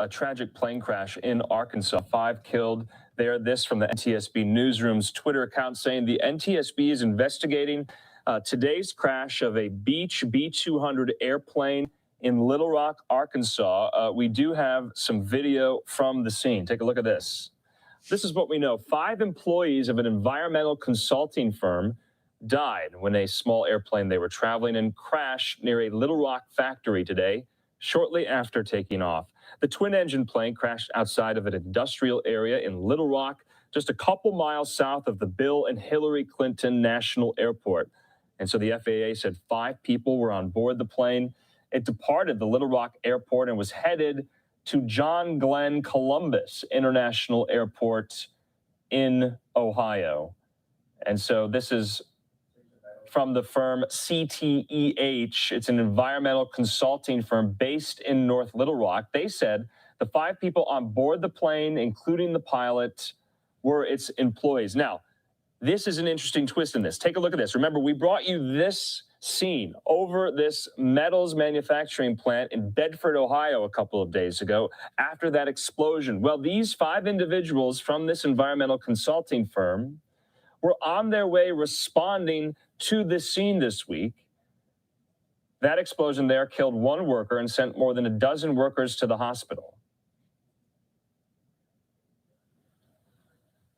a tragic plane crash in Arkansas. 5 killed there. This from the NTSB Newsroom's Twitter account saying the NTSB is investigating today's crash of a Beech B-200 airplane in Little Rock, Arkansas. We do have some video from the scene. Take a look at this. This is what we know. 5 employees of an environmental consulting firm died when a small airplane they were traveling in crashed near a Little Rock factory today, shortly after taking off. The twin-engine plane crashed outside of an industrial area in Little Rock, just a couple miles south of the Bill and Hillary Clinton National Airport. And so the FAA said 5 people were on board the plane. It departed the Little Rock Airport and was headed to John Glenn Columbus International Airport in Ohio. And so this is from the firm CTEH. It's an environmental consulting firm based in North Little Rock. They said the 5 people on board the plane, including the pilot, were its employees. Now, this is an interesting twist in this. Take a look at this. Remember, we brought you this scene over this metals manufacturing plant in Bedford, Ohio, a couple of days ago after that explosion. Well, these 5 individuals from this environmental consulting firm were on their way responding to this scene this week. That explosion there killed 1 worker and sent more than a dozen workers to the hospital.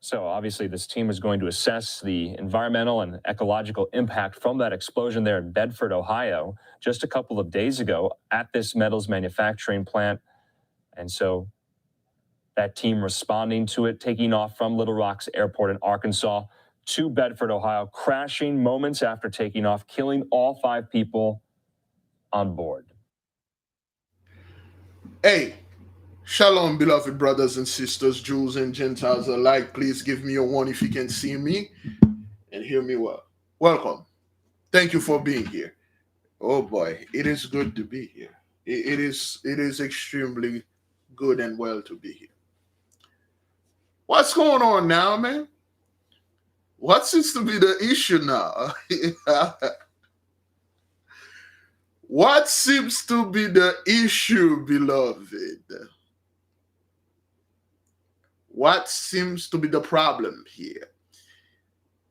So obviously this team is going to assess the environmental and ecological impact from that explosion there in Bedford, Ohio, just a couple of days ago at this metals manufacturing plant. And so that team responding to it, taking off from Little Rock's airport in Arkansas to Bedford, Ohio, crashing moments after taking off, killing all 5 people on board. Hey, shalom, beloved brothers and sisters, Jews and Gentiles alike. Please give me a 1 if you can see me and hear me well. Welcome. Thank you for being here. Oh boy, it is good to be here. It is extremely good and well to be here. What's going on now, man? What seems to be the issue now? What seems to be the issue, beloved? What seems to be the problem here?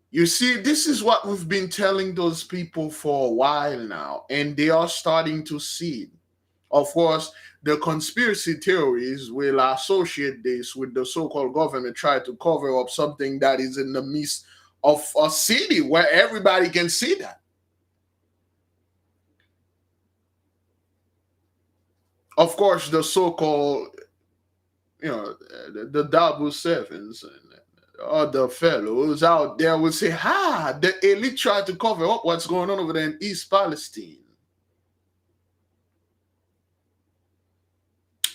You see, this is what we've been telling those people for a while now, and they are starting to see. Of course, the conspiracy theories will associate this with the so-called government trying to cover up something that is in the midst of a city where everybody can see that. Of course, the so-called, the double sevens and other fellows out there will say, the elite tried to cover up what's going on over there in East Palestine.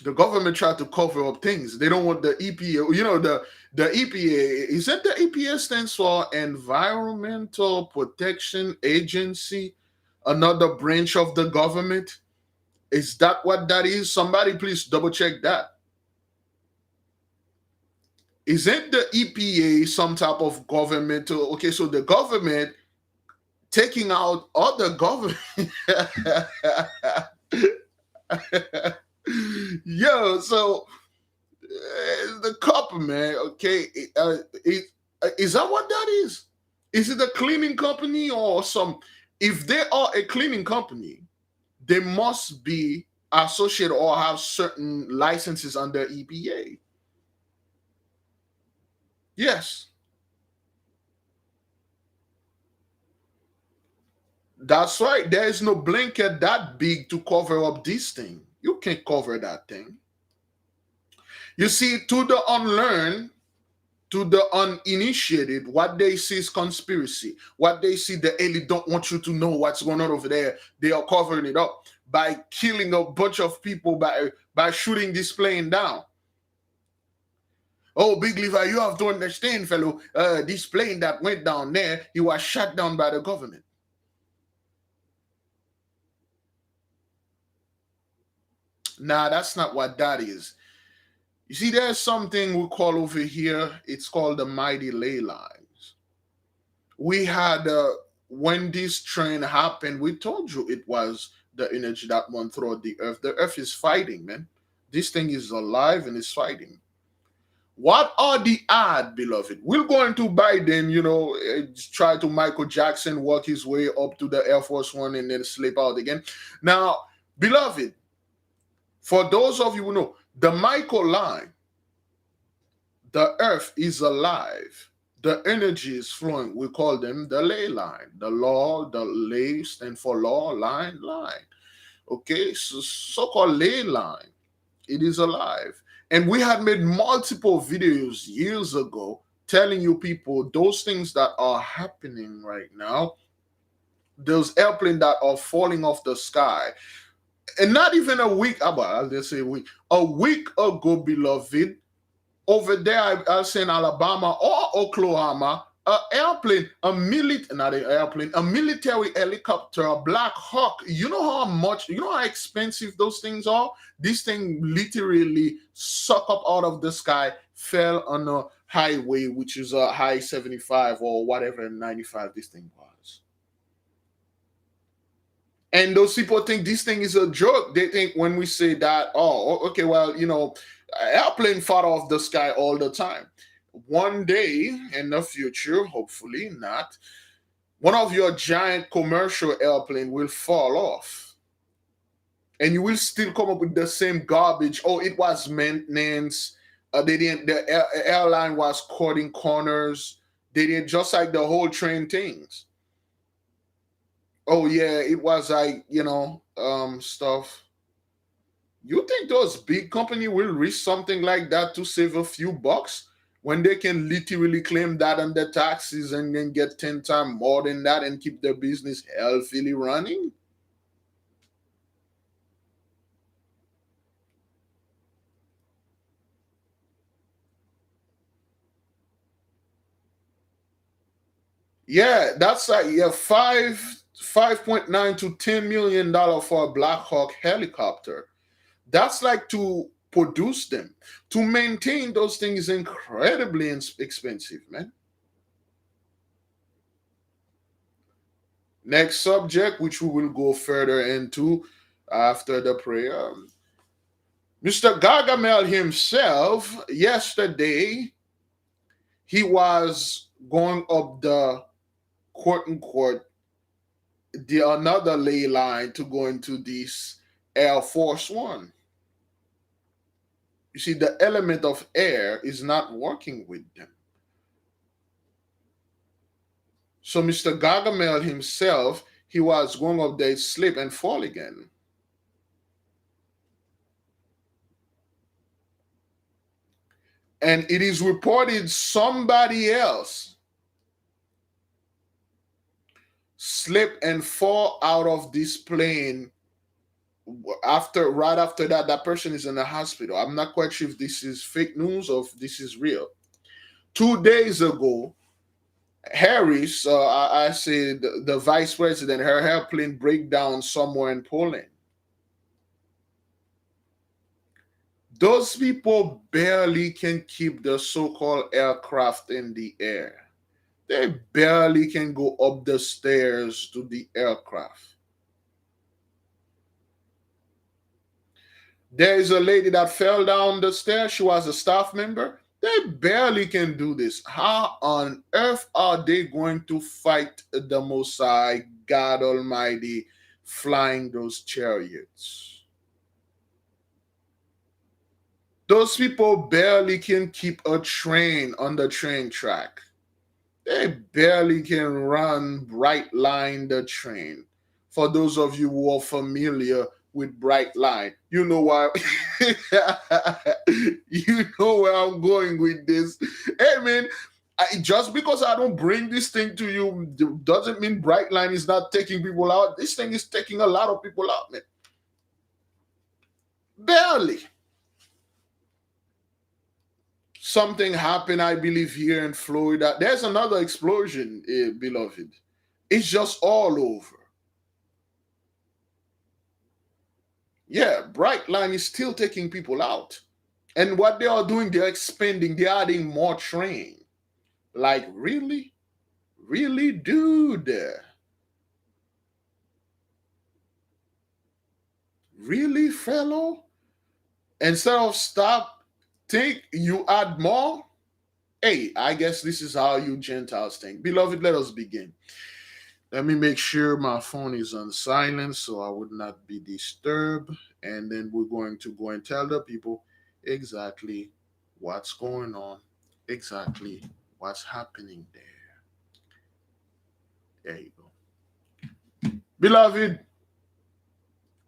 The government tried to cover up things. They don't want the EPA, the EPA, is that the EPA stands for Environmental Protection Agency, another branch of the government? Is that what that is? Somebody please double check that. Isn't the EPA some type of governmental? Okay, so the government taking out other government. Yo, so the copper, man, okay, is that what that is? Is it a cleaning company or some? If they are a cleaning company, they must be associated or have certain licenses under EPA. Yes. That's right. There is no blanket that big to cover up this thing. You can't cover that thing. You see, to the unlearned, to the uninitiated, what they see is conspiracy. What they see, the elite don't want you to know what's going on over there. They are covering it up by killing a bunch of people, by shooting this plane down. Oh, Big Levi, you have to understand, fellow, this plane that went down there, it was shot down by the government. Nah, that's not what that is. You see, there's something we call over here, it's called the mighty ley lines. We had, when this trend happened, we told you it was the energy that went throughout the earth. The earth is fighting, man. This thing is alive and is fighting. What are the odds, beloved? We'll go into Biden, try to Michael Jackson work his way up to the Air Force One and then slip out again. Now, beloved, for those of you who know, the Michael line, the earth is alive. The energy is flowing. We call them the ley line. The law, the ley stand for law, line. Okay, so-called ley line. It is alive. And we had made multiple videos years ago telling you people those things that are happening right now, those airplanes that are falling off the sky. And not even a week, I'll just say a week ago, beloved, over there, I'll say in Alabama or Oklahoma, not an airplane, a military helicopter, a Black Hawk. You know how expensive those things are? This thing literally suck up out of the sky, fell on a highway, which is a high 75 or whatever 95 this thing was. And those people think this thing is a joke. They think when we say that, oh, okay, well, airplane fall off the sky all the time. One day in the future, hopefully not, one of your giant commercial airplane will fall off. And you will still come up with the same garbage. Oh, it was maintenance. The airline was cutting corners. They did just like the whole train things. Oh yeah, it was like, stuff. You think those big company will risk something like that to save a few bucks when they can literally claim that on their taxes and then get 10 times more than that and keep their business healthily running? Yeah, that's like 5.9 to $10 million for a Black Hawk helicopter. That's like to produce them. To maintain those things is incredibly expensive, man. Next subject, which we will go further into after the prayer. Mr. Gargamel himself, yesterday, he was going up the quote unquote another ley line to go into this Air Force One. You see, the element of air is not working with them. So Mr. Gargamel himself, he was going up there, slip and fall again. And it is reported somebody else slip and fall out of this plane right after that person is in the hospital. I'm not quite sure if this is fake news or if this is real. 2 days ago, Harris, I said the vice president, her airplane break down somewhere in Poland. Those people barely can keep the so-called aircraft in the air. They barely can go up the stairs to the aircraft. There is a lady that fell down the stairs. She was a staff member. They barely can do this. How on earth are they going to fight the Most High, God Almighty, flying those chariots? Those people barely can keep a train on the train track. They barely can run bright line the train. For those of you who are familiar with bright line, you know why. You know where I'm going with this. Hey man, just because I don't bring this thing to you doesn't mean bright line is not taking people out. This thing is taking a lot of people out, man. Barely. Something happened, I believe, here in Florida. There's another explosion, beloved. It's just all over. Yeah, Brightline is still taking people out. And what they are doing, they're expanding, they're adding more train. Like, really? Really, dude? Really, fellow? Instead of stop, think, you add more. Hey, I guess this is how you Gentiles think. Beloved, let us begin. Let me make sure my phone is on silent so I would not be disturbed. And then we're going to go and tell the people exactly what's going on, exactly what's happening there. There you go. Beloved,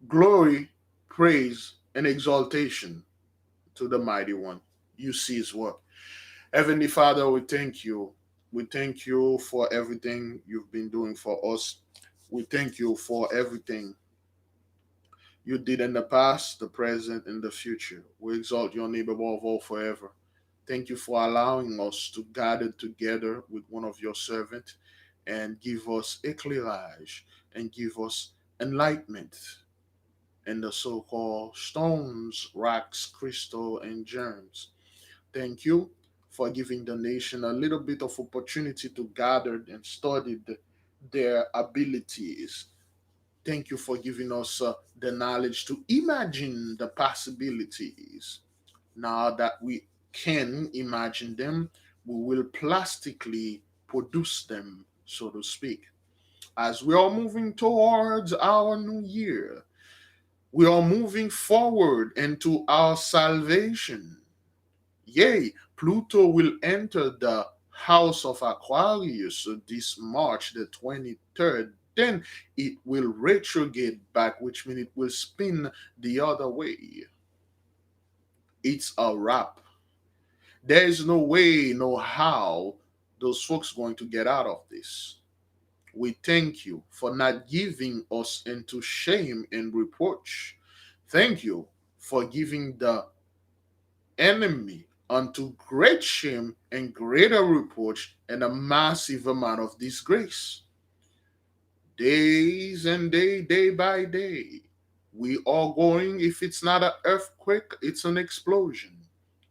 glory, praise, and exaltation to the mighty one. You see his work. Heavenly Father, we thank you. We thank you for everything you've been doing for us. We thank you for everything you did in the past, the present, and the future. We exalt your name above all forever. Thank you for allowing us to gather together with one of your servants and give us éclairage and give us enlightenment in the so-called stones, rocks, crystal, and germs. Thank you for giving the nation a little bit of opportunity to gather and study their abilities. Thank you for giving us the knowledge to imagine the possibilities. Now that we can imagine them, we will plastically produce them, so to speak. As we are moving towards our new year, we are moving forward into our salvation. Yea, Pluto will enter the house of Aquarius this March the 23rd. Then it will retrograde back, which means it will spin the other way. It's a wrap. There is no way, no how those folks going to get out of this. We thank you for not giving us into shame and reproach. Thank you for giving the enemy unto great shame and greater reproach and a massive amount of disgrace. Days and day by day, we are going, if it's not an earthquake, it's an explosion.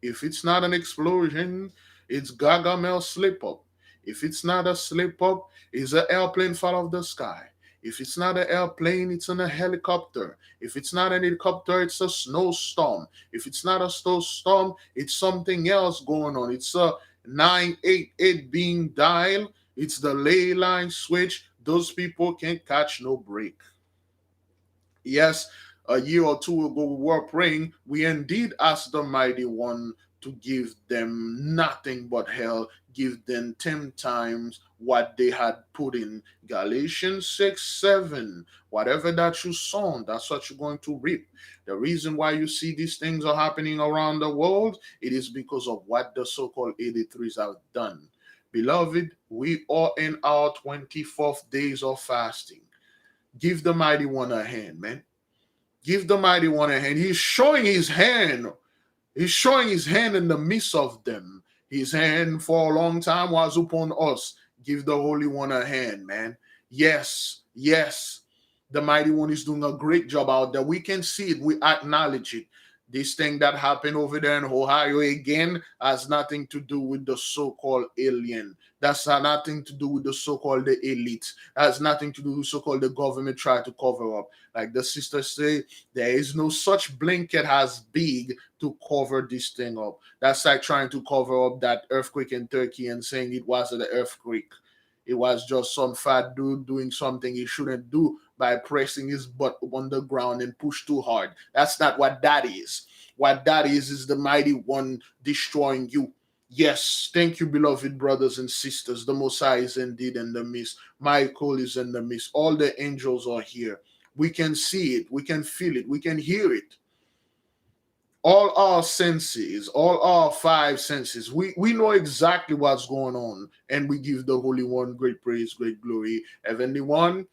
If it's not an explosion, it's Gargamel slip up. If it's not a slip up, it's an airplane fall off the sky. If it's not an airplane, it's in a helicopter. If it's not an helicopter, it's a snowstorm. If it's not a snowstorm, it's something else going on. It's a 988 being dialed. It's the ley line switch. Those people can't catch no break. Yes, a year or two ago we were praying. We indeed asked the mighty one to give them nothing but hell, give them 10 times what they had put in. Galatians 6 7. Whatever that you sow, that's what you're going to reap. The reason why you see these things are happening around the world, it is because of what the so-called 83's have done. Beloved, we are in our 24th days of fasting. Give the mighty one a hand, man. Give the mighty one a hand. He's showing his hand. He's showing his hand in the midst of them. His hand for a long time was upon us. Give the Holy One a hand, man. Yes, yes. The mighty one is doing a great job out there. We can see it. We acknowledge it. This thing that happened over there in Ohio again has nothing to do with the so-called alien. That's nothing to do with the so-called the elite. That has nothing to do with so-called the government try to cover up. Like the sisters say, there is no such blanket as big to cover this thing up. That's like trying to cover up that earthquake in Turkey and saying it wasn't an earthquake. It was just some fat dude doing something he shouldn't do by pressing his butt on the ground and push too hard. That's not what that is. What that is the mighty one destroying you. Yes, thank you, beloved brothers and sisters. The Messiah is indeed in the midst. Michael is in the midst. All the angels are here. We can see it. We can feel it. We can hear it. All our senses, all our five senses, we know exactly what's going on, and we give the Holy One great praise, great glory. Heavenly One,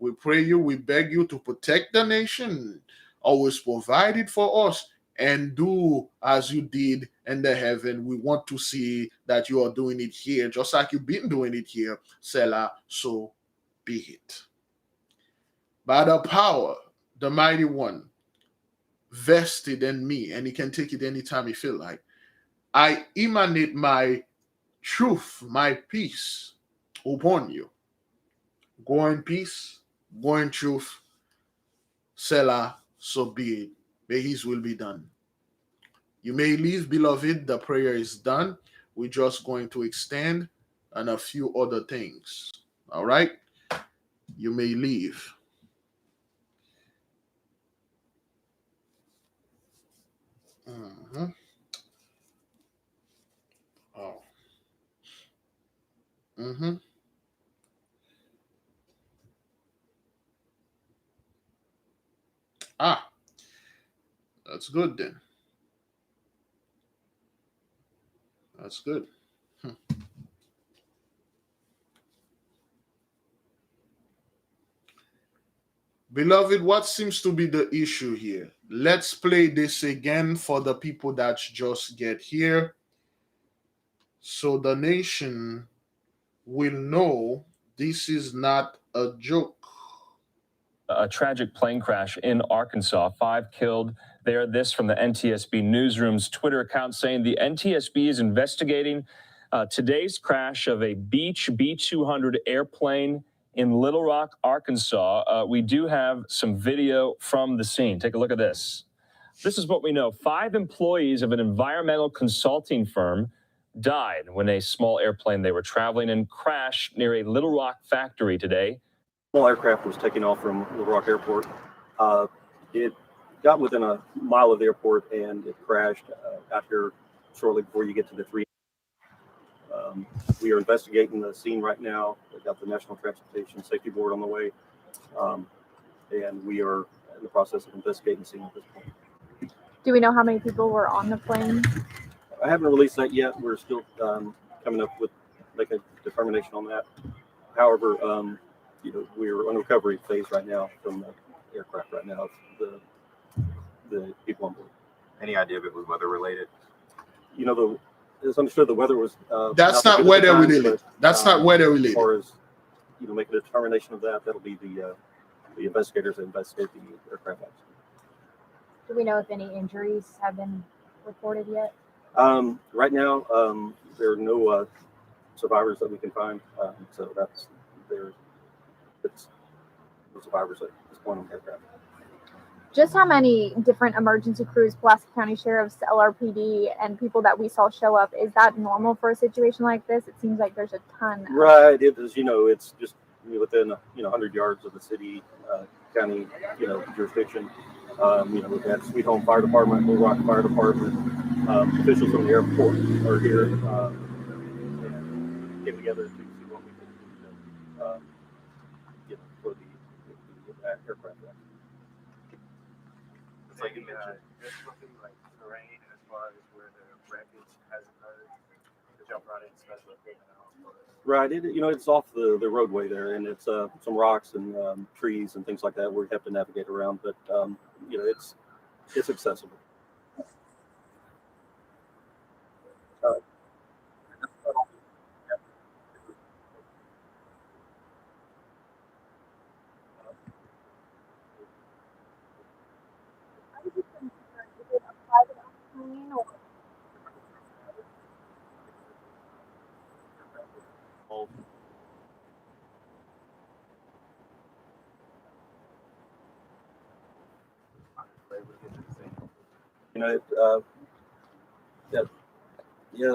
we pray you, we beg you to protect the nation, always provide it for us, and do as you did in the heaven. We want to see that you are doing it here, just like you've been doing it here. Selah, so be it. By the power, the mighty one, vested in me, and he can take it anytime he feel like. I emanate my truth, my peace upon you. Go in peace, go in truth. Selah, so be it. May his will be done. You may leave, beloved. The prayer is done. We're just going to extend and a few other things. All right? You may leave. Mhm. Oh. Mm-hmm. Ah, that's good then. That's good. Hmm. Beloved, what seems to be the issue here? Let's play this again for the people that just get here so the nation will know this is not a joke. A tragic plane crash in Arkansas, 5 killed there. This from the NTSB Newsroom's Twitter account saying the NTSB is investigating today's crash of a Beech B-200 airplane in Little Rock, Arkansas. We do have some video from the scene. Take a look at this. This is what we know. 5 employees of an environmental consulting firm died when a small airplane they were traveling in crashed near a Little Rock factory today. Small aircraft was taking off from Little Rock Airport. It got within a mile of the airport and it crashed after shortly before you get to the 3. We are investigating the scene right now. We've got the National Transportation Safety Board on the way, and we are in the process of investigating the scene at this point. Do we know how many people were on the plane? I haven't released that yet. We're still coming up with like a determination on that. However, we're on recovery phase right now from the aircraft right now. The people on board. Any idea if it was weather related? It's understood the weather was. That's not weather related. That's not weather related. As far as making a determination of that, that'll be the investigators that investigate the aircraft accident. Do we know if any injuries have been reported yet? Right now, there are no survivors that we can find. So it's no survivors at this point on the aircraft. Just how many different emergency crews, Pulaski County Sheriff's, LRPD, and people that we saw show up, is that normal for a situation like this? It seems like there's a ton. Right. It is. It's just within 100 yards of the city, county, jurisdiction. We've got Sweet Home Fire Department, Little Rock Fire Department, officials from the airport are here and came together to see what we can do for the aircraft. It's like you mentioned, there's something like terrain as far as where the wreckage has occurred. To jump right in special equipment. Right. It's off the roadway there, and it's some rocks and trees and things like that where you have to navigate around. But it's accessible.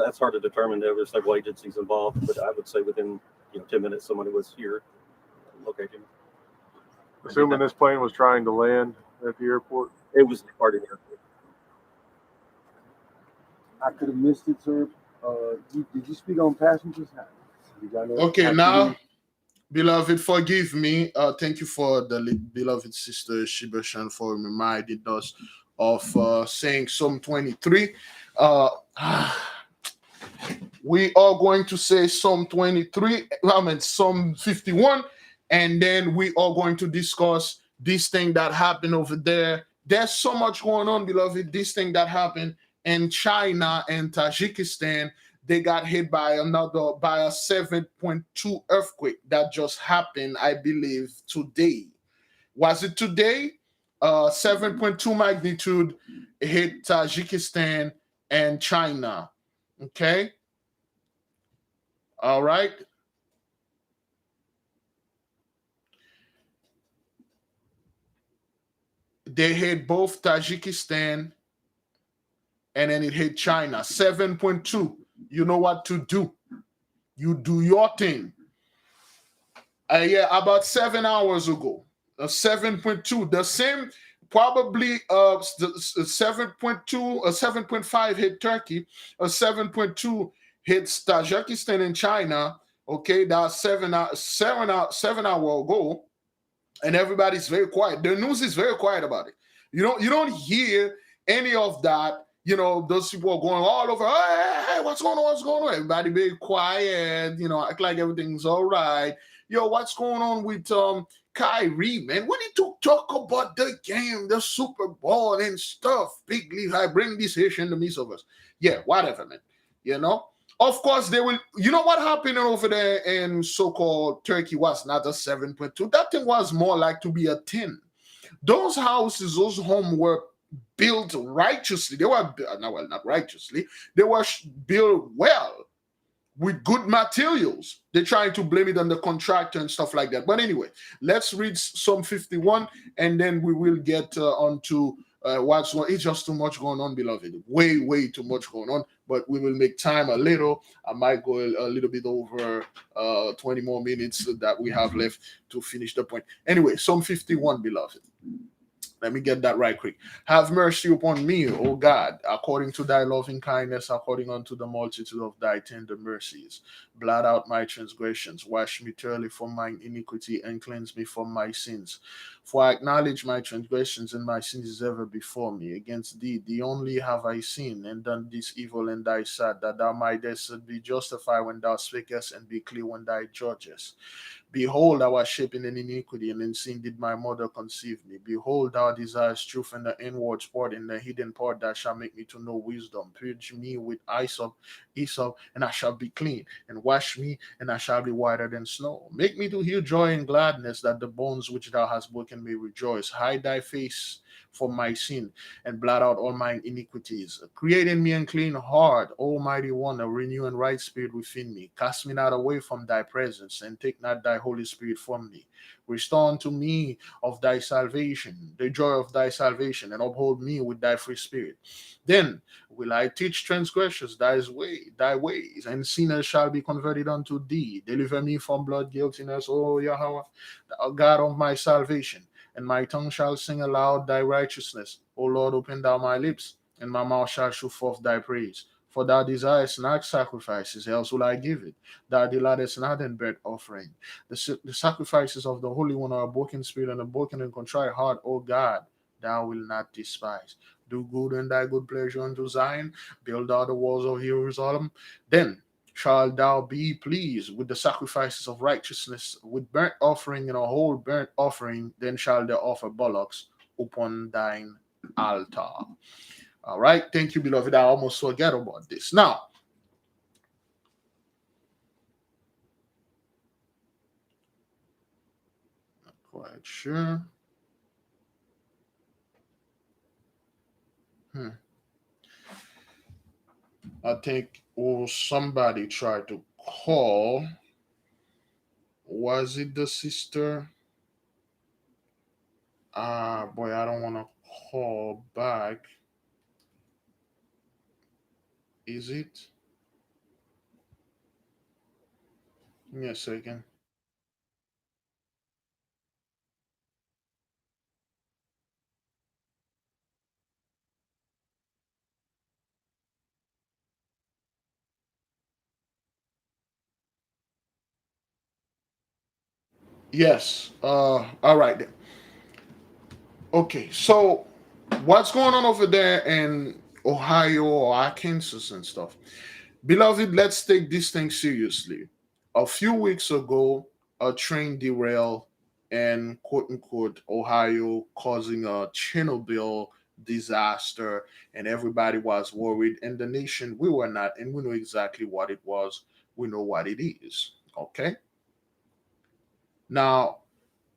That's hard to determine. There were several agencies involved, but I would say within 10 minutes somebody was here locating. Assuming this plane was trying to land at the airport? It was part of the airport. I could have missed it, sir. Did you speak on passengers? Okay, now, beloved, forgive me. Thank you for the beloved sister Shibashan for reminding us of saying Psalm 23. We are going to say Psalm 23, Psalm 51, and then we are going to discuss this thing that happened over there. There's so much going on, beloved. This thing that happened in China and Tajikistan, they got hit by a 7.2 earthquake that just happened, I believe, today. Was it today? 7.2 magnitude hit Tajikistan and China. Okay. All right. They hit both Tajikistan and then it hit China. 7.2. You know what to do. You do your thing. Yeah, about 7 hours ago, 7.2, the same, probably 7.2, 7.5 hit Turkey, a 7.2 hits Tajikistan and China. Okay, that's 7 hour ago, and everybody's very quiet. The news is very quiet about it. You don't hear any of that. Those people are going all over. Hey, what's going on? What's going on? Everybody be quiet. Act like everything's all right. Yo, what's going on with Kyrie, man? We need to talk about the game, the Super Bowl and stuff. Big league, I bring this issue in the midst of us. Yeah, whatever, man. Of course, they will. You know what happened over there in so-called Turkey was not a 7.2. That thing was more like to be a 10. Those houses, those homes were built righteously. They were, not righteously. They were built well with good materials. They're trying to blame it on the contractor and stuff like that. But anyway, let's read Psalm 51, and then we will get onto what's going on. It's just too much going on, beloved. Way, way too much going on. But we will make time a little. I might go a little bit over 20 more minutes that we have left to finish the point. Anyway, Psalm 51, beloved. Let me get that right quick. Have mercy upon me, O God, according to thy loving kindness, according unto the multitude of thy tender mercies. Blot out my transgressions, wash me thoroughly from mine iniquity, and cleanse me from my sins. For I acknowledge my transgressions, and my sins is ever before me. Against thee, thee only have I sinned, and done this evil in thy sight, that thou mightest be justified when thou speakest, and be clear when thou judgest. Behold, I was shapen in iniquity, and in sin did my mother conceive me. Behold, thou desirest truth in the inward part, in the hidden part that shall make me to know wisdom. Purge me with hyssop, and I shall be clean. And wash me, and I shall be whiter than snow. Make me to hear joy and gladness, that the bones which thou hast broken may rejoice. Hide thy face from my sin, and blot out all my iniquities. Create in me a clean heart, Almighty One, a renew and right spirit within me. Cast me not away from thy presence, and take not thy Holy Spirit from me. Restore unto me of thy salvation, the joy of thy salvation, and uphold me with thy free spirit. Then will I teach transgressors thy ways, and sinners shall be converted unto thee. Deliver me from blood guiltiness, O Yahweh, thou God of my salvation. And my tongue shall sing aloud thy righteousness. O Lord, open thou my lips, and my mouth shall show forth thy praise. For thou desirest not sacrifices, else will I give it. Thou delightest not in burnt offering. The sacrifices of the Holy One are a broken spirit and a broken and contrite heart, O God, thou wilt not despise. Do good in thy good pleasure unto Zion. Build thou the walls of Jerusalem. Then shall thou be pleased with the sacrifices of righteousness, with burnt offering and a whole burnt offering. Then shall they offer bullocks upon thine altar. All right. Thank you, beloved. I almost forget about this. Now, not quite sure. I think somebody tried to call. Was it the sister? Boy, I don't want to call back. Is it? Give me a second. Yes. All right then. Okay. So, what's going on over there in Ohio or Arkansas and stuff? Beloved, let's take this thing seriously. A few weeks ago, a train derailed in quote unquote Ohio, causing a Chernobyl disaster, and everybody was worried. In the nation, we were not, and we know exactly what it was. We know what it is. Okay. Now,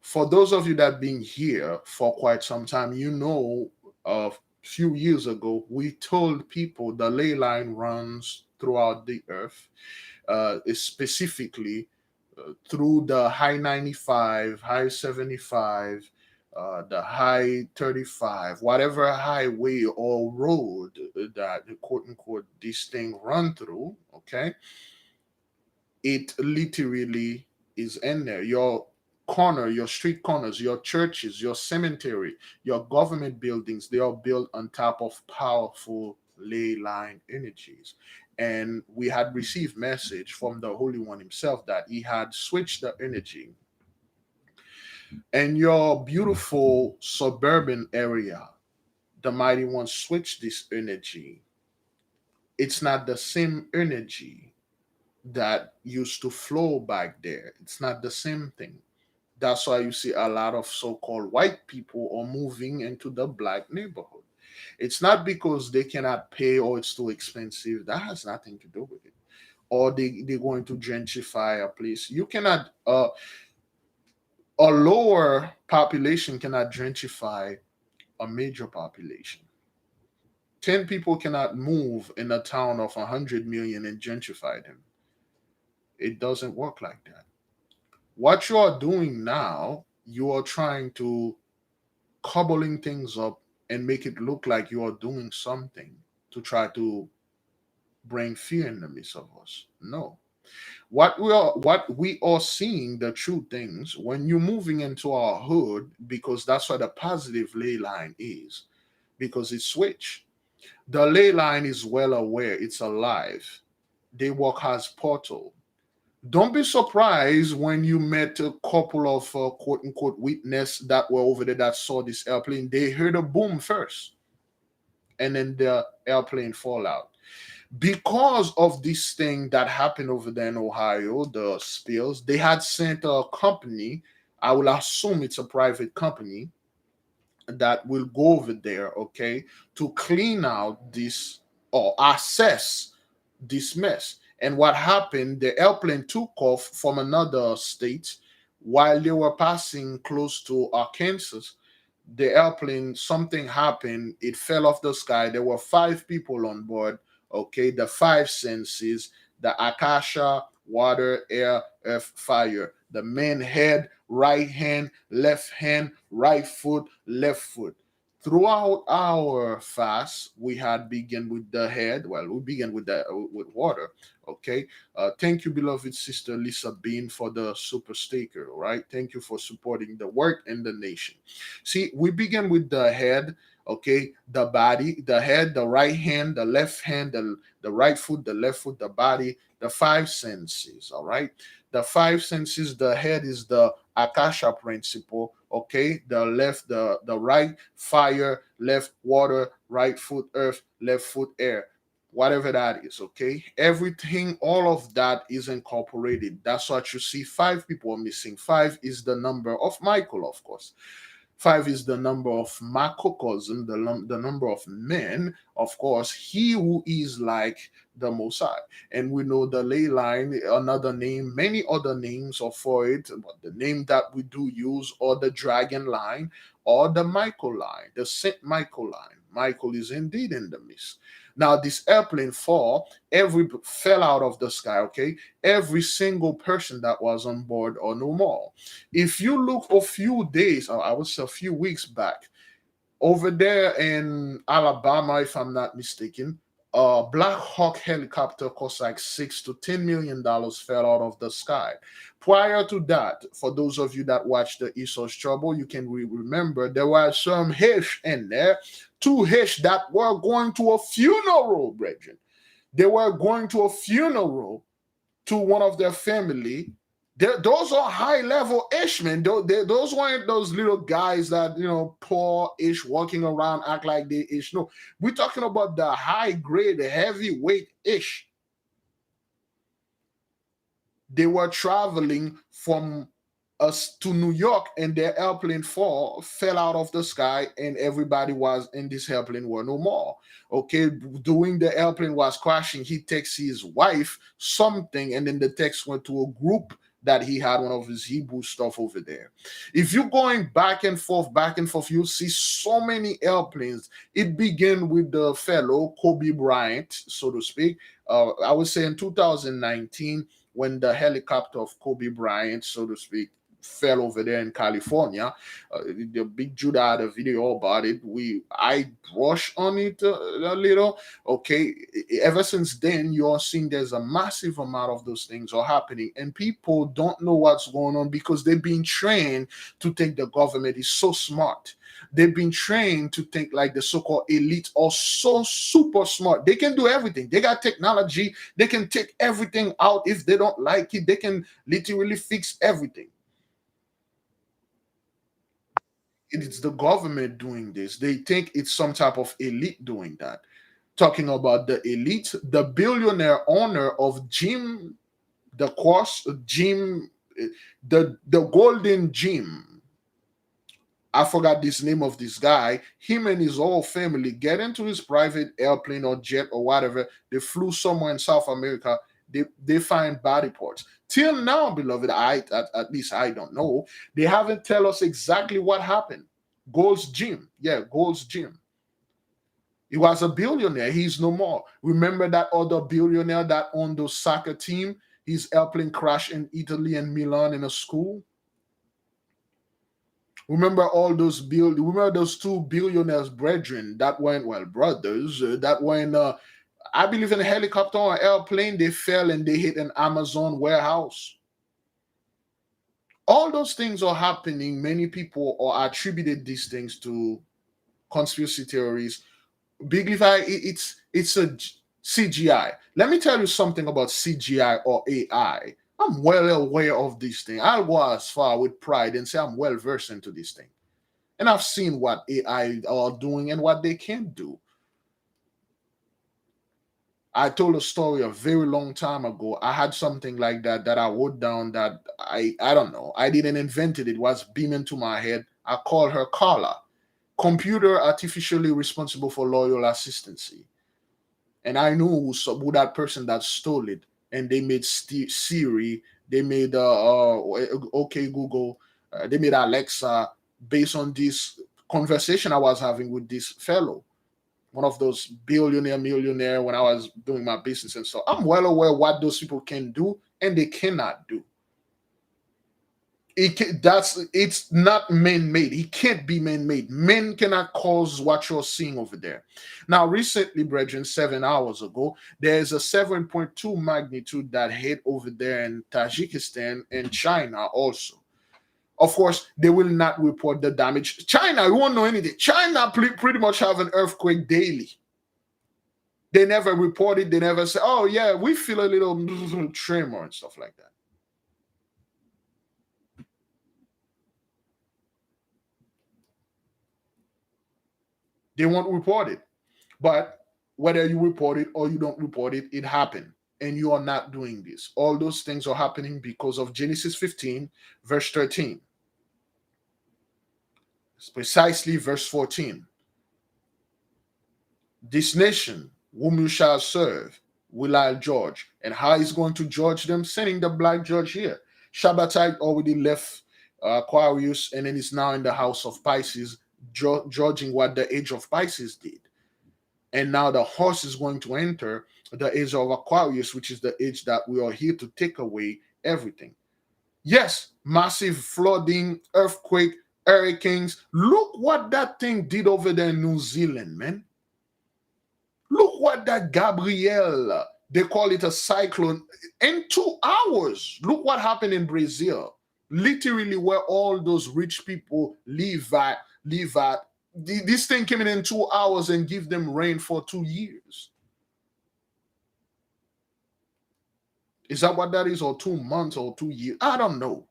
for those of you that been here for quite some time, you know a few years ago we told people the ley line runs throughout the earth, specifically through the high 95, high 75, the high 35, whatever highway or road that quote unquote this thing run through, okay, it literally is in there. Your corner, your street corners, your churches, your cemetery, your government buildings, they are built on top of powerful ley line energies. And we had received message from the Holy One himself that he had switched the energy. And your beautiful suburban area, the Mighty One switched this energy. It's not the same energy that used to flow back there. It's not the same thing. That's why you see a lot of so-called white people are moving into the black neighborhood. It's not because they cannot pay or it's too expensive. That has nothing to do with it. Or they're going to gentrify a place. You cannot, a lower population cannot gentrify a major population. 10 people cannot move in a town of 100 million and gentrify them. It doesn't work like that. What you are doing now, you are trying to cobbling things up and make it look like you are doing something to try to bring fear in the midst of us. No. What we are seeing the true things when you're moving into our hood, because that's what the positive ley line is, because it's switch. The ley line is well aware, it's alive. They work as portal. Don't be surprised when you met a couple of quote unquote witness that were over there that saw this airplane. They heard a boom first, and then the airplane fall out. Because of this thing that happened over there in Ohio, the spills, they had sent a company. I will assume it's a private company that will go over there, okay, to clean out this or assess this mess. And what happened, the airplane took off from another state while they were passing close to Arkansas. The airplane, something happened, it fell off the sky. There were 5 people on board, okay, the 5 senses, the akasha, water, air, earth, fire, the main head, right hand, left hand, right foot, left foot. Throughout our fast, we had begun with the head. Well, we began with the with water. Okay. Thank you, beloved sister Lisa Bean, for the super sticker. All right. Thank you for supporting the work and the nation. See, we begin with the head. Okay, the body, the head, the right hand, the left hand, the right foot, the left foot, the body, the 5 senses. All right, the 5 senses. The head is the akasha principle. Okay, the left, the right, fire, left, water, right foot, earth, left foot, air, whatever that is. Okay, everything, all of that is incorporated. That's what you see. 5 people are missing. 5 is the number of Michael, of course. 5 is the number of macrocosm, the number of men, of course, he who is like the Most High. And we know the ley line, another name, many other names are for it, but the name that we do use, or the dragon line, or the Michael line, the Saint Michael line. Michael is indeed in the midst. Now, this airplane fell out of the sky, okay? Every single person that was on board or no more. If you look a few days, or I would say a few weeks back, over there in Alabama, if I'm not mistaken, a Black Hawk helicopter cost like $6 to $10 million fell out of the sky. Prior to that, for those of you that watched the Esau's Trouble, you can remember there were some Hish in there, 2 Hish that were going to a funeral, brethren. They were going to a funeral to one of their family. Those are high level ish, man. Those weren't those little guys that, poor ish walking around act like they ish. No, we're talking about the high grade, heavyweight ish. They were traveling from us to New York, and their airplane fell out of the sky, and everybody was in this airplane were no more. Okay, doing the airplane was crashing, he texts his wife something, and then the text went to a group that he had, one of his Hebrew stuff over there. If you're going back and forth, you'll see so many airplanes. It began with the fellow Kobe Bryant, so to speak. I would say in 2019, when the helicopter of Kobe Bryant, so to speak, fell over there in California. The Big Judah had a video about it. I brushed on it a little. Okay, ever since then, you're seeing there's a massive amount of those things are happening, and people don't know what's going on because they've been trained to think the government is so smart. They've been trained to think like the so-called elite are so super smart. They can do everything. They got technology. They can take everything out. If they don't like it, they can literally fix everything. It's the government doing this. They think it's some type of elite doing that. Talking about the elite, the billionaire owner of Jim, the Golden Gym. I forgot this name of this guy. Him and his whole family get into his private airplane or jet or whatever. They flew somewhere in South America. They find body parts. Till now, beloved, at least I don't know. They haven't tell us exactly what happened. Gold's Gym. Yeah, Gold's Gym. He was a billionaire. He's no more. Remember that other billionaire that owned those soccer team? His airplane crashed in Italy and Milan in a school. Remember remember those two billionaires, brethren, that went, brothers, that went, I believe, in a helicopter or airplane, they fell and they hit an Amazon warehouse. All those things are happening. Many people are attributed these things to conspiracy theories. Big Levi, it's a CGI. Let me tell you something about CGI or AI. I'm well aware of this thing. I'll go as far with pride and say I'm well versed into this thing. And I've seen what AI are doing and what they can do. I told a story a very long time ago. I had something like that I wrote down that I don't know. I didn't invent it. It was beaming to my head. I called her Carla, computer artificially responsible for loyal assistance. And I knew who that person that stole it. And they made Siri, they made OK Google, they made Alexa based on this conversation I was having with this fellow, one of those millionaire when I was doing my business and so. I'm well aware what those people can do and they cannot do. It's not man-made. It can't be man-made. Men cannot cause what you're seeing over there. Now, recently, brethren, 7 hours ago, there's a 7.2 magnitude that hit over there in Tajikistan and China also. Of course, they will not report the damage. China, you won't know anything. China pretty much have an earthquake daily. They never report it. They never say, oh, yeah, we feel a little tremor and stuff like that. They won't report it. But whether you report it or you don't report it, it happened. And you are not doing this. All those things are happening because of Genesis 15, verse 13. It's precisely verse 14. This nation, whom you shall serve, will I judge. And how he's going to judge them? Sending the black judge here. Shabbatai already left Aquarius, and then is now in the house of Pisces, judging what the age of Pisces did. And now the horse is going to enter the age of Aquarius, which is the age that we are here to take away everything. Yes, massive flooding, earthquake, hurricanes. Look what that thing did over there in New Zealand, man. Look what that Gabrielle, they call it a cyclone, in 2 hours. Look what happened in Brazil. Literally where all those rich people live at. This thing came in 2 hours and give them rain for 2 years. Is that what that is? Or 2 months or 2 years? I don't know.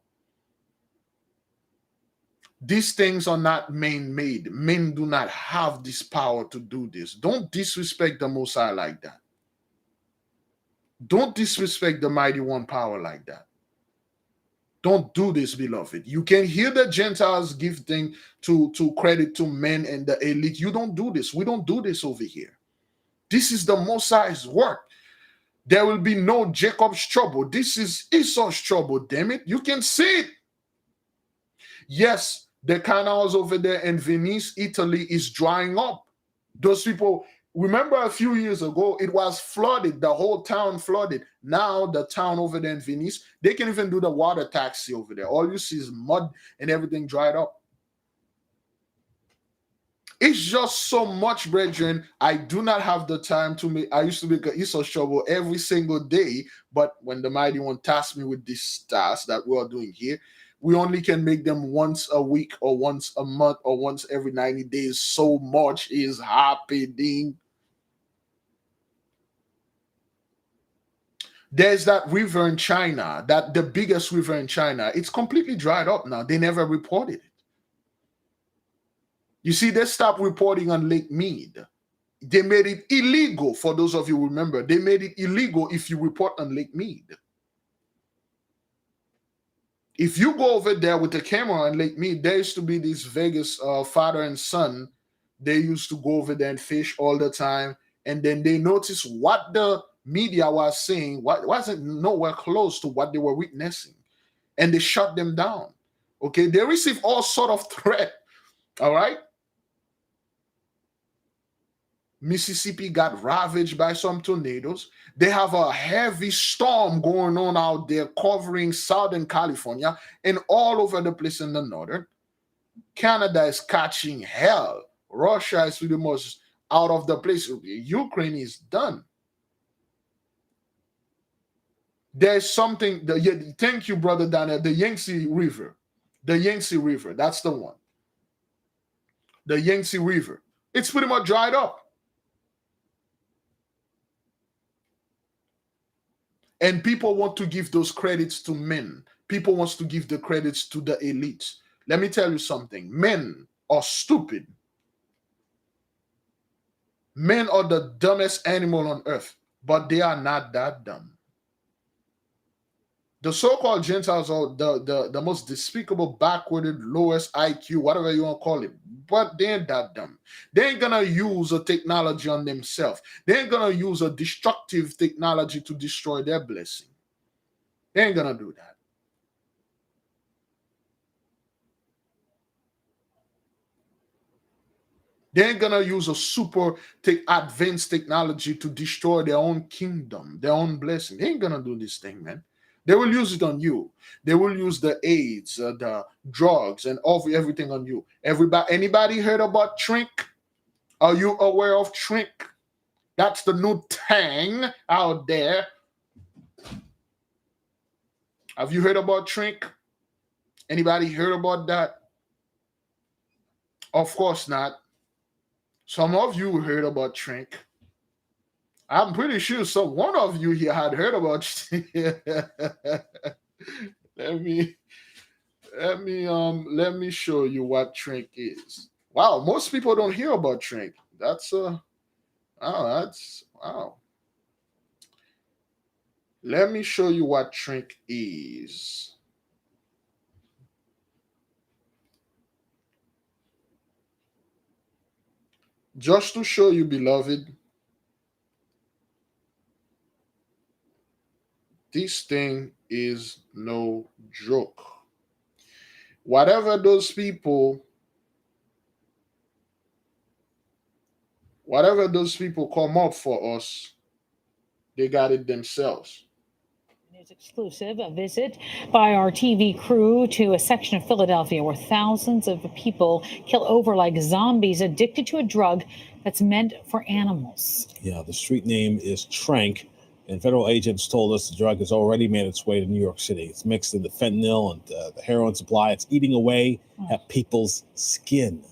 These things are not man-made. Men do not have this power to do this. Don't disrespect the Most High like that. Don't disrespect the Mighty One power like that. Don't do this, beloved. You can hear the Gentiles give things to credit to men and the elite. You don't do this. We don't do this over here. This is the Most High's work. There will be no Jacob's trouble. This is Esau's trouble, damn it. You can see it. Yes, the canals over there in Venice, Italy is drying up. Those people, Remember a few years ago, it was flooded, the whole town flooded. Now the town over there in Venice, they can even do the water taxi over there. All you see is mud and everything dried up. It's just so much, brethren. I do not have the time to make. I used to make an Esau shovel every single day, but when the Mighty One tasked me with this task that we are doing here, we only can make them once a week or once a month or once every 90 days. So much is happening. There's that river in China, that the biggest river in China. It's completely dried up now. They never reported it. You see, they stopped reporting on Lake Mead. They made it illegal. For those of you who remember, they made it illegal if you report on Lake Mead. If you go over there with the camera on Lake Mead, there used to be this Vegas father and son. They used to go over there and fish all the time. And then they noticed what the media was saying wasn't nowhere close to what they were witnessing. And they shut them down. Okay, they received all sort of threat. All right. Mississippi got ravaged by some tornadoes. They have a heavy storm going on out there covering Southern California and all over the place in the northern. Canada is catching hell. Russia is the most out of the place. Ukraine is done. There's something, thank you, Brother Daniel, the Yangtze River. The Yangtze River, that's the one. The Yangtze River. It's pretty much dried up. And people want to give those credits to men. People want to give the credits to the elites. Let me tell you something. Men are stupid. Men are the dumbest animal on earth, but they are not that dumb. The so-called Gentiles are the most despicable, backwarded, lowest IQ, whatever you want to call it. But they ain't that dumb. They ain't going to use a technology on themselves. They ain't going to use a destructive technology to destroy their blessing. They ain't going to do that. They ain't going to use a super advanced technology to destroy their own kingdom, their own blessing. They ain't going to do this thing, man. They will use it on you. They will use the AIDS, the drugs, and everything on you. Anybody heard about tranq? Are you aware of tranq? That's the new thing out there. Have you heard about tranq? Anybody heard about that? Of course not. Some of you heard about tranq. I'm pretty sure one of you here had heard about let me show you what tranq is. Wow, most people don't hear about tranq. Wow. Let me show you what tranq is. Just to show you, beloved, this thing is no joke. Whatever those people come up for us, they got it themselves. News exclusive, a visit by our TV crew to a section of Philadelphia where thousands of people kill over like zombies addicted to a drug that's meant for animals. Yeah, the street name is tranq. And federal agents told us the drug has already made its way to New York City. It's mixed in the fentanyl and the heroin supply. It's eating away at people's skin.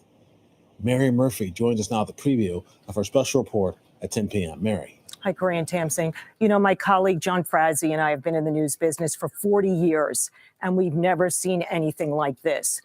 Mary Murphy joins us now at the preview of our special report at 10 p.m. Mary. Hi, Corey and Tam Singh. You know, my colleague John Frazzi and I have been in the news business for 40 years, and we've never seen anything like this.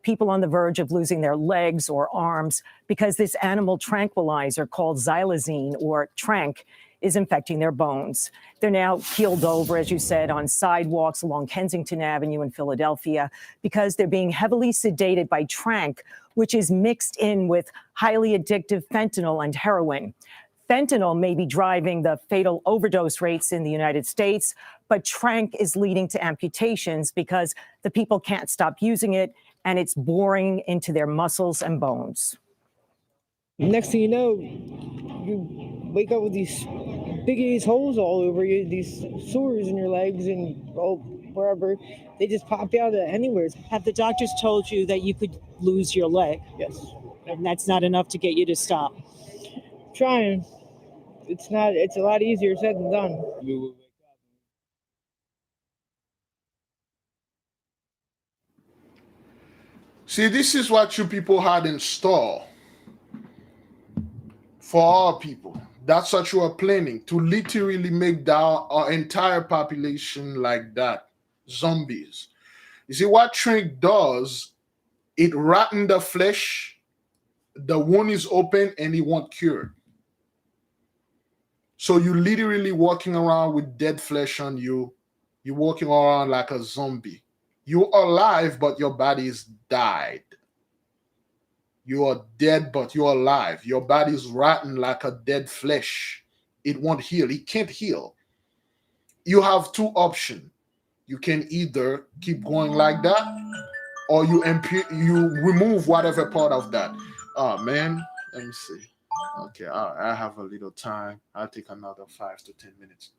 People on the verge of losing their legs or arms because this animal tranquilizer called xylazine, or tranq, is infecting their bones. They're now keeled over, as you said, on sidewalks along Kensington Avenue in Philadelphia because they're being heavily sedated by tranq, which is mixed in with highly addictive fentanyl and heroin. Fentanyl may be driving the fatal overdose rates in the United States, but tranq is leading to amputations because the people can't stop using it and it's boring into their muscles and bones. Next thing you know, you wake up with these big ass holes all over you, these sores in your legs and wherever. They just pop out of anywhere. Have the doctors told you that you could lose your leg? Yes. And that's not enough to get you to stop? Trying. It's not. It's a lot easier said than done. See, this is what you people had in store for our people. That's what you are planning, to literally make down our entire population like that. Zombies. You see, what tranq does, it rotten the flesh, the wound is open, and it won't cure. So you're literally walking around with dead flesh on you. You're walking around like a zombie. You're alive, but your body is died. You are dead, but you're alive. Your body is rotten like a dead flesh. It won't heal. It can't heal. You have two options. You can either keep going like that, or you remove whatever part of that. Oh man, let me see. Okay, I have a little time. I'll take another 5 to 10 minutes.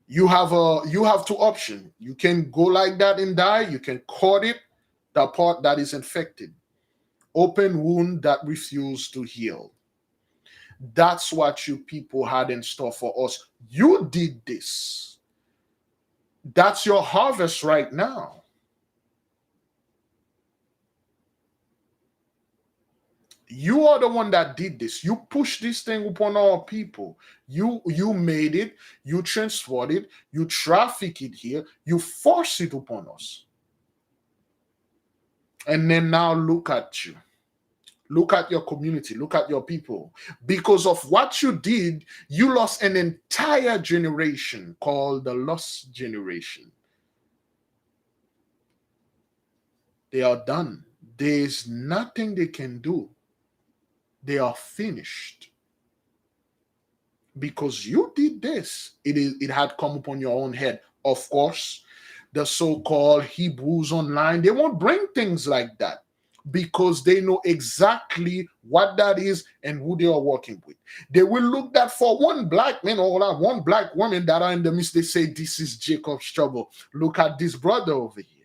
You have two options. You can go like that and die. You can cut it, the part that is infected. Open wound that refuse to heal. That's what you people had in store for us. You did this. That's your harvest right now. You are the one that did this. You pushed this thing upon our people. You made it. You transferred it. You traffic it here. You force it upon us. And then now look at you. Look at your community. Look at your people. Because of what you did, you lost an entire generation called the lost generation. They are done. There's nothing they can do. They are finished. Because you did this. It had come upon your own head. Of course, the so-called Hebrews online, they won't bring things like that, because they know exactly what that is and who they are working with. They will look that for one black man or one black woman that are in the midst. They say, this is Jacob's trouble. Look at this brother over here.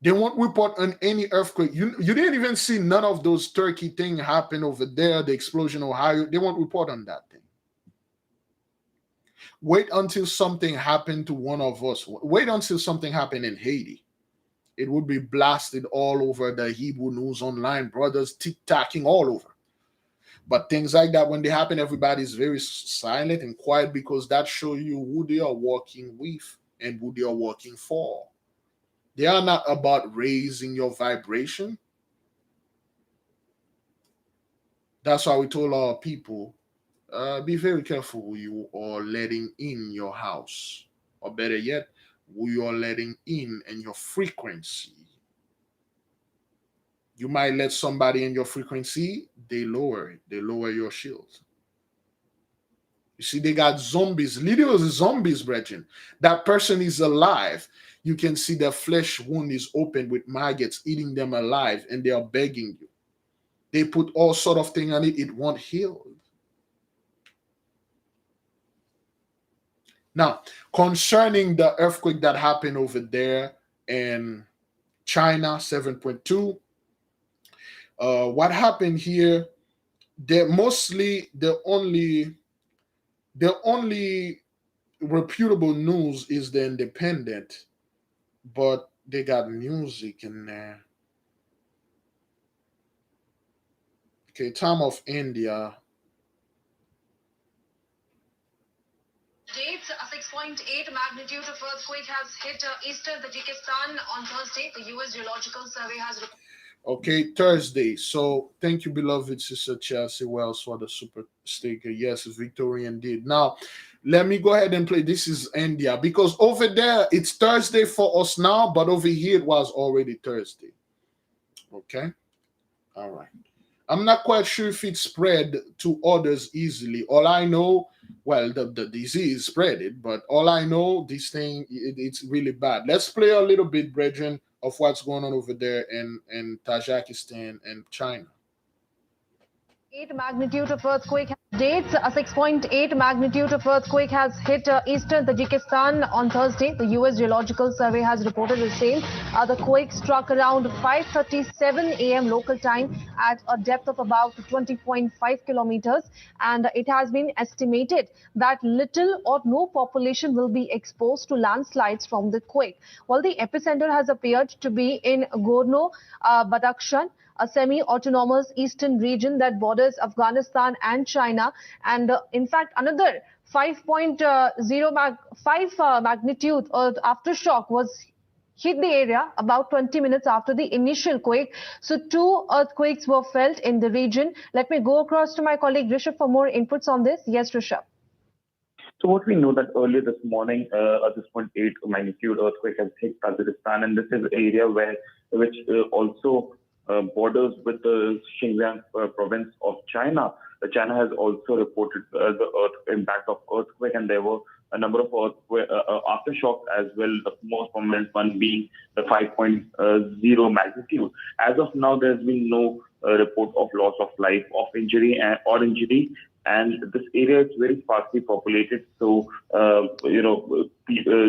They won't report on any earthquake. You didn't even see none of those Turkey thing happen over there, the explosion in Ohio. They won't report on that thing. Wait until something happened to one of us. Wait until something happened in Haiti. It would be blasted all over the Hebrew News Online, brothers tic-tacking all over. But things like that, when they happen, everybody's very silent and quiet, because that shows you who they are working with and who they are working for. They are not about raising your vibration. That's why we told our people, be very careful who you are letting in your house. Or better yet, who you are letting in and your frequency. You might let somebody in your frequency, they lower it. They lower your shield. You see, they got zombies, literal zombies, brethren. That person is alive. You can see their flesh wound is open with maggots eating them alive, and they are begging you. They put all sort of thing on it. It won't heal. Now, concerning the earthquake that happened over there in China, 7.2, what happened here? They're mostly the only reputable news is the Independent, but they got music in there. Okay, time of India. States, a 6.8 magnitude of earthquake has hit eastern Tajikistan on Thursday. The U.S. Geological Survey has. Okay, Thursday. So thank you, beloved Sister Chelsea Wells, for the super sticker. Yes, Victorian did. Now, let me go ahead and play. This is India, because over there it's Thursday for us now, but over here it was already Thursday. Okay, all right. I'm not quite sure if it spread to others easily. All I know, well, the disease spread it, but all I know, this thing, it's really bad. Let's play a little bit, brethren, of what's going on over there in Tajikistan and China. 8 magnitude of earthquake dates. A 6.8 magnitude of earthquake has hit eastern Tajikistan on Thursday. The U.S. Geological Survey has reported the same. The quake struck around 5:37 a.m. local time at a depth of about 20.5 kilometers, and it has been estimated that little or no population will be exposed to landslides from the quake. While the epicenter has appeared to be in Gorno Badakhshan, a semi-autonomous eastern region that borders Afghanistan and China. And in fact, another 5.5 magnitude aftershock was hit the area about 20 minutes after the initial quake. So 2 earthquakes were felt in the region. Let me go across to my colleague Rishabh for more inputs on this. Yes, Rishabh. So what we know that earlier this morning, a 6.8 magnitude earthquake has hit Kazakhstan, and this is an area which also borders with the Xinjiang province of China. China has also reported the impact of earthquake, and there were a number of aftershocks as well, the most prominent one being the 5.0 magnitude. As of now, there's been no report of loss of life, of injury, and this area is very sparsely populated. So,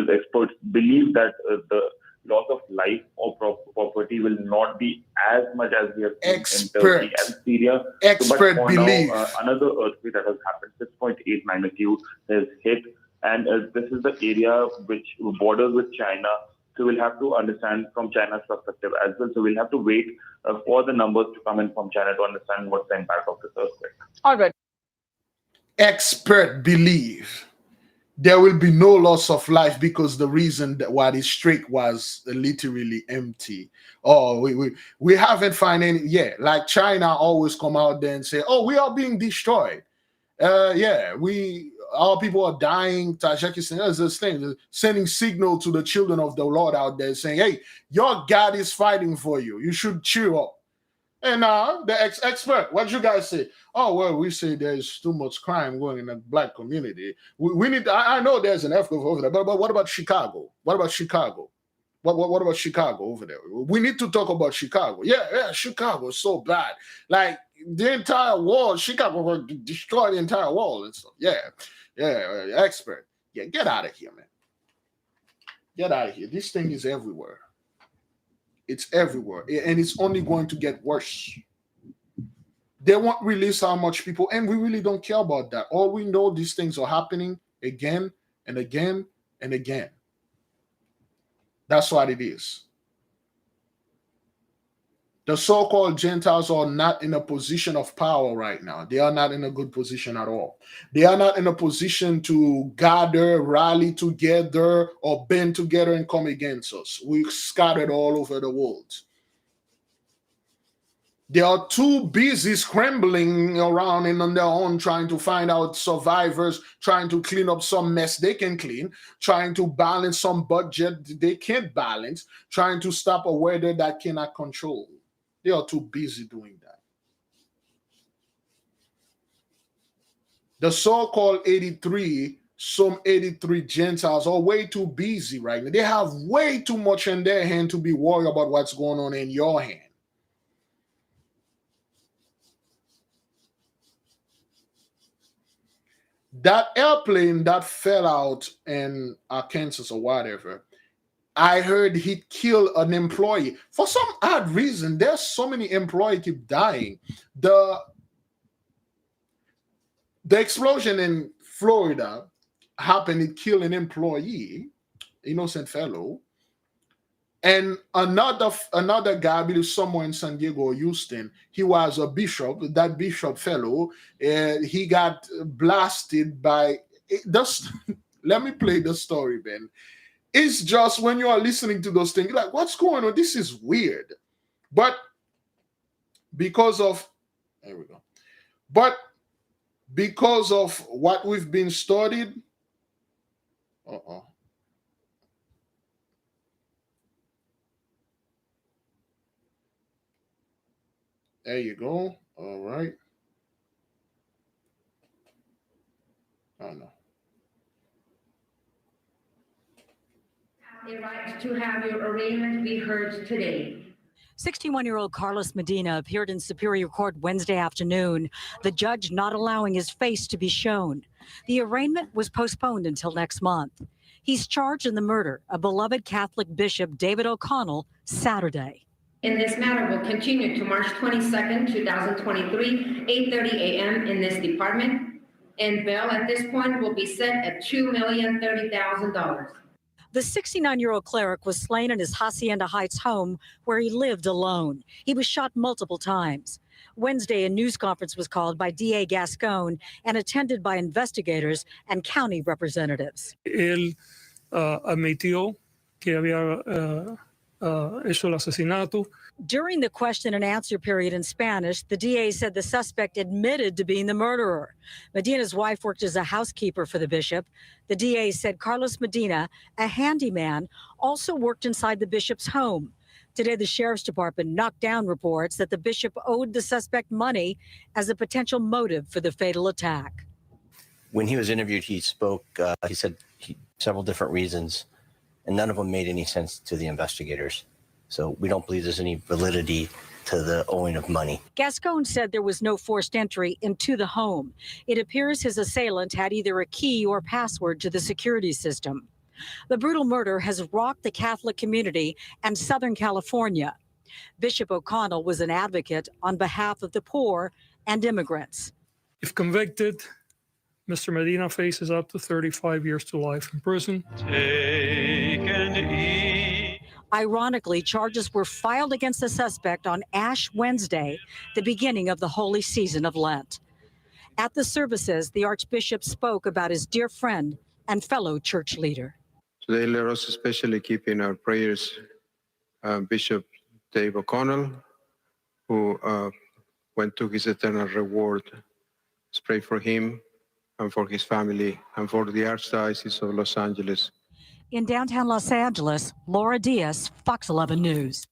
experts believe that the loss of life or property will not be as much as we have seen in Turkey and Syria. Expert but for believe. now, another earthquake that has happened, 6.8 magnitude, has hit, and this is the area which borders with China. So we'll have to understand from China's perspective as well. So we'll have to wait for the numbers to come in from China to understand what's the impact of this earthquake. All right. Expert believe there will be no loss of life because the reason that why the strait was literally empty. Oh, we haven't found any. Yeah, like China always come out there and say, "Oh, we are being destroyed." Our people are dying. Tajikistan is this thing, sending signal to the children of the Lord out there, saying, "Hey, your God is fighting for you. You should cheer up." And the expert, what you guys say? Oh, well, we say there's too much crime going in the black community. We need. I know there's an earthquake over there, but what about Chicago? What about Chicago? What about Chicago over there? We need to talk about Chicago. Yeah, Chicago is so bad. Like the entire wall, Chicago will destroy the entire wall and stuff. Yeah, expert. Yeah, get out of here, man. Get out of here. This thing is everywhere. It's everywhere, and it's only going to get worse. They won't release how much people, and we really don't care about that. All we know, these things are happening again and again and again. That's what it is. The so-called Gentiles are not in a position of power right now. They are not in a good position at all. They are not in a position to gather, rally together, or band together and come against us. We're scattered all over the world. They are too busy scrambling around and on their own, trying to find out survivors, trying to clean up some mess they can clean, trying to balance some budget they can't balance, trying to stop a weather that cannot control. They are too busy doing that. The so-called 83, some 83 Gentiles are way too busy right now. They have way too much in their hand to be worried about what's going on in your hand. That airplane that fell out in Arkansas or whatever, I heard he killed an employee. For some odd reason, there's so many employees keep dying. The explosion in Florida happened, it killed an employee, innocent fellow. And another guy, I believe somewhere in San Diego or Houston, he was a bishop. That bishop fellow, he got blasted by let me play the story, Ben. It's just when you are listening to those things, like, what's going on? This is weird. But because of, there we go. But because of what we've been studied, there you go. All right. Oh, no. a right to have your arraignment be heard today. 61-year-old Carlos Medina appeared in Superior Court Wednesday afternoon, the judge not allowing his face to be shown. The arraignment was postponed until next month. He's charged in the murder of beloved Catholic Bishop David O'Connell Saturday. In this matter will continue to March 22nd, 2023, 8:30 a.m. in this department, and bail at this point will be set at $2,030,000. The 69-year-old cleric was slain in his Hacienda Heights home where he lived alone. He was shot multiple times. Wednesday, a news conference was called by DA Gascon and attended by investigators and county representatives. Él admitió que había hecho el asesinato. During the question and answer period in Spanish, the DA said the suspect admitted to being the murderer. Medina's wife worked as a housekeeper for the bishop. The DA said Carlos Medina, a handyman, also worked inside the bishop's home. Today, the sheriff's department knocked down reports that the bishop owed the suspect money as a potential motive for the fatal attack. When he was interviewed, he spoke, he said several different reasons, and none of them made any sense to the investigators. So we don't believe there's any validity to the owing of money. Gascon said there was no forced entry into the home. It appears his assailant had either a key or password to the security system. The brutal murder has rocked the Catholic community and Southern California. Bishop O'Connell was an advocate on behalf of the poor and immigrants. If convicted, Mr. Medina faces up to 35 years to life in prison. Take and eat. Ironically, charges were filed against the suspect on Ash Wednesday, the beginning of the holy season of Lent. At the services, the Archbishop spoke about his dear friend and fellow church leader. Today, let us especially keep in our prayers Bishop Dave O'Connell, who went to his eternal reward. Let's pray for him and for his family and for the Archdiocese of Los Angeles. In downtown Los Angeles, Laura Diaz, Fox 11 News.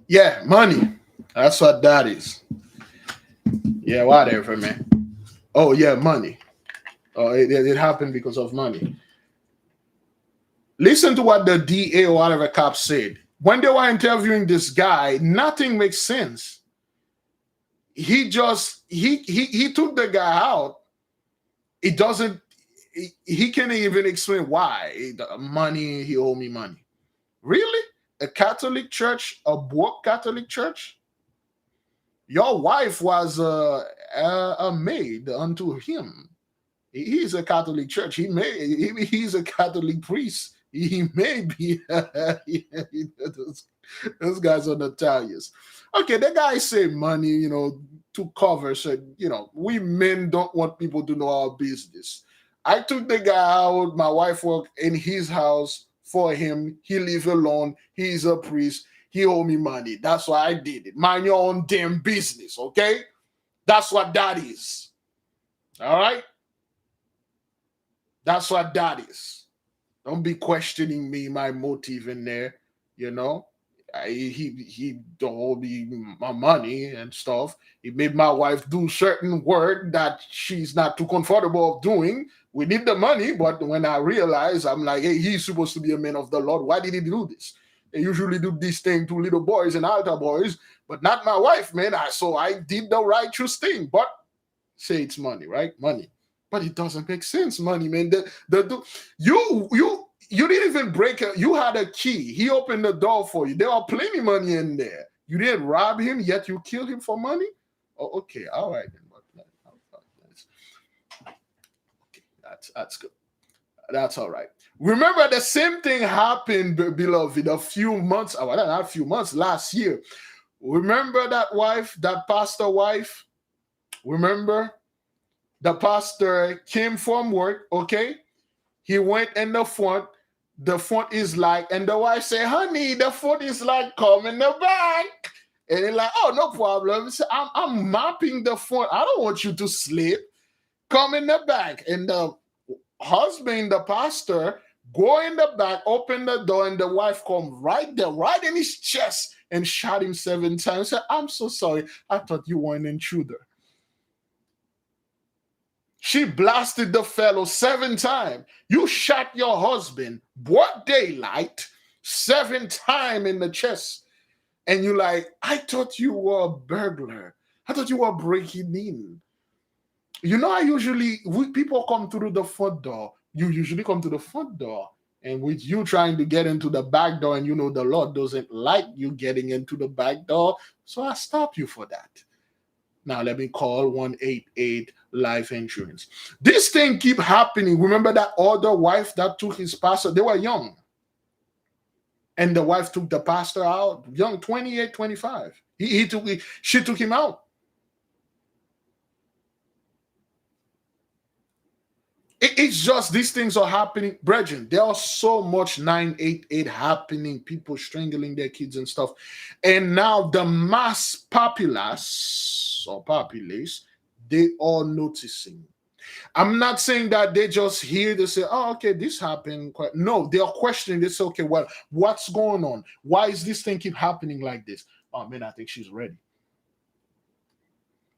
Yeah, money. That's what that is. Yeah, whatever, man. Oh, yeah, money. Oh, it happened because of money. Listen to what the DA or whatever cop said. When they were interviewing this guy, nothing makes sense. He took the guy out. It doesn't. He can't even explain why. Money, he owe me money. Really? A Catholic church, a broke Catholic church? Your wife was a maid unto him. He's a Catholic church. He's a Catholic priest. He may be. Those guys are notorious. Okay, the guy say money, to cover. So, we men don't want people to know our business. I took the guy out. My wife worked in his house for him. He live alone. He's a priest. He owe me money. That's why I did it. Mind your own damn business, okay? That's what that is. All right? That's what that is. Don't be questioning me, my motive in there, He don't owe me my money and stuff. He made my wife do certain work that she's not too comfortable of doing. We need the money, but when I realize, I'm like, hey, he's supposed to be a man of the Lord. Why did he do this? They usually do this thing to little boys and altar boys, but not my wife, man. So I did the righteous thing, but say it's money, right? Money. But it doesn't make sense, money, man. You didn't even break it. You had a key. He opened the door for you. There are plenty of money in there. You didn't rob him, yet you killed him for money? Oh, okay. All right. Then. Okay, that's good. That's all right. Remember, the same thing happened, beloved, a few months, well, not a few months, last year. Remember that wife, that pastor wife? Remember? The pastor came from work, okay? He went in the front. The front is like, and the wife said, honey, the front is like, come in the back. And he's like, oh, no problem. So I'm mopping the front. I don't want you to sleep. Come in the back. And the husband, the pastor, go in the back, open the door, and the wife come right there, right in his chest, and shot him 7 times. Said, I'm so sorry. I thought you were an intruder. She blasted the fellow 7 times. You shot your husband, broad daylight, 7 times in the chest. And you're like, I thought you were a burglar. I thought you were breaking in. You know, people come through the front door. You usually come to the front door. And with you trying to get into the back door, and you know the Lord doesn't like you getting into the back door. So I stop you for that. Now let me call 188 life insurance. This thing keep happening. Remember that other wife that took his pastor? They were young. And the wife took the pastor out, young, 28, 25. She took him out. It's just these things are happening. Brethren, there are so much 988 happening, people strangling their kids and stuff. And now the mass populace, they are noticing. I'm not saying that they just hear, they say, oh, okay, this happened. No, they are questioning. They say, okay, well, what's going on? Why is this thing keep happening like this? Oh, man, I think she's ready.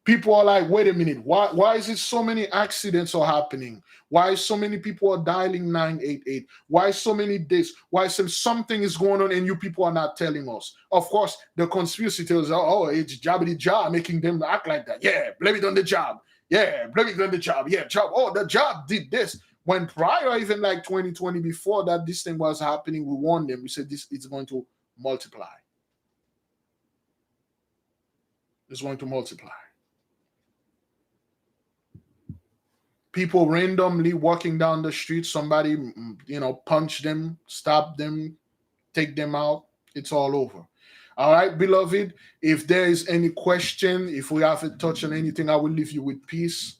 People are like, wait a minute, why is it so many accidents are happening? Why so many people are dialing 988? Why so many days? Why something is going on and you people are not telling us? Of course, the conspiracy theories are, oh, it's jobbity job making them act like that. Yeah, blame it on the job. Yeah, blame it on the job. Yeah, job. Oh, the job did this. When prior, even like 2020, before that this thing was happening, we warned them. We said this is going to multiply. It's going to multiply. People randomly walking down the street, somebody, punch them, stop them, take them out. It's all over. All right, beloved, if there is any question, if we have to touch on anything, I will leave you with peace.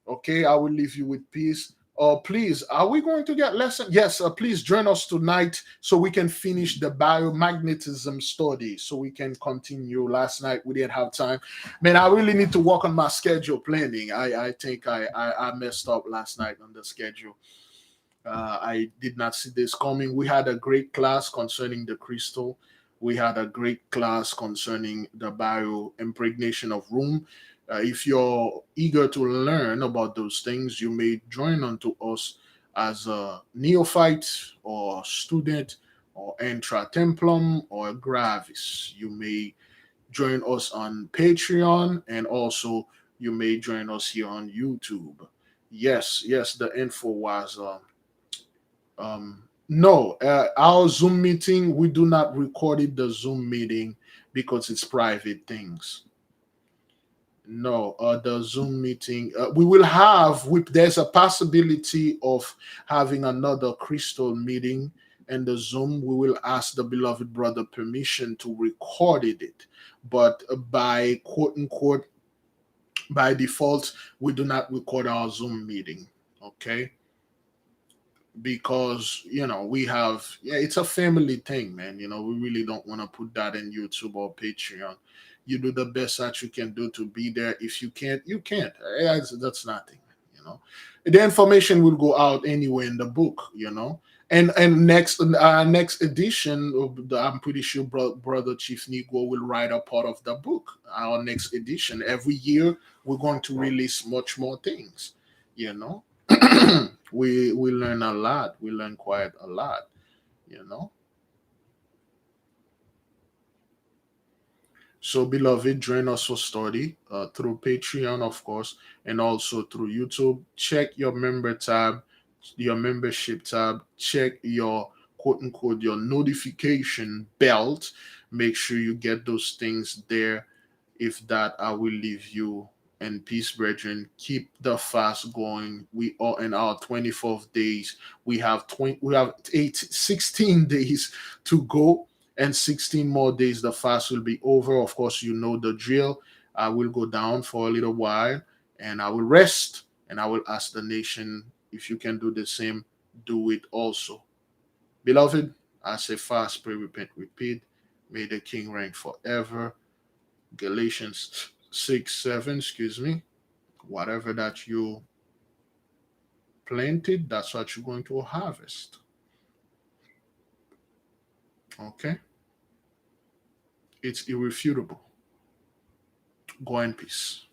Okay, I will leave you with peace. Please, are we going to get lesson? Yes, please join us tonight so we can finish the biomagnetism study, so we can continue. Last night we didn't have time. Man, I really need to work on my schedule planning. I think I messed up last night on the schedule. I did not see this coming. We had a great class concerning the crystal. We had a great class concerning the bioimpregnation of room. If you're eager to learn about those things, you may join unto us as a neophyte or student or intra templum or gravis. You may join us on Patreon, and also you may join us here on YouTube. Yes, the info was no, our Zoom meeting, we do not record it, the Zoom meeting, because it's private things. No, the Zoom meeting, we will have, there's a possibility of having another crystal meeting in the Zoom. We will ask the beloved brother permission to record it, but by quote unquote, by default, we do not record our Zoom meeting, okay? Because we have, it's a family thing, man. We really don't want to put that in YouTube or Patreon. You do the best that you can do to be there. If you can't, you can't. That's nothing. The information will go out anyway in the book. And next edition, I'm pretty sure brother Chief Negro will write a part of the book. Our next edition, every year we're going to release much more things. We learn a lot. We learn quite a lot. So, beloved, join us for study through Patreon, of course, and also through YouTube. Check your member tab, your membership tab. Check your quote unquote your notification belt. Make sure you get those things there. If that, I will leave you in peace, brethren. Keep the fast going. We are in our 24th days. We have 16 days to go. And 16 more days, the fast will be over. Of course, you know the drill. I will go down for a little while and I will rest, and I will ask the nation, if you can do the same, do it also. Beloved, I say fast, pray, repent, repeat. May the King reign forever. Galatians 6:7, whatever that you planted, that's what you're going to harvest. Okay? It's irrefutable. Go in peace.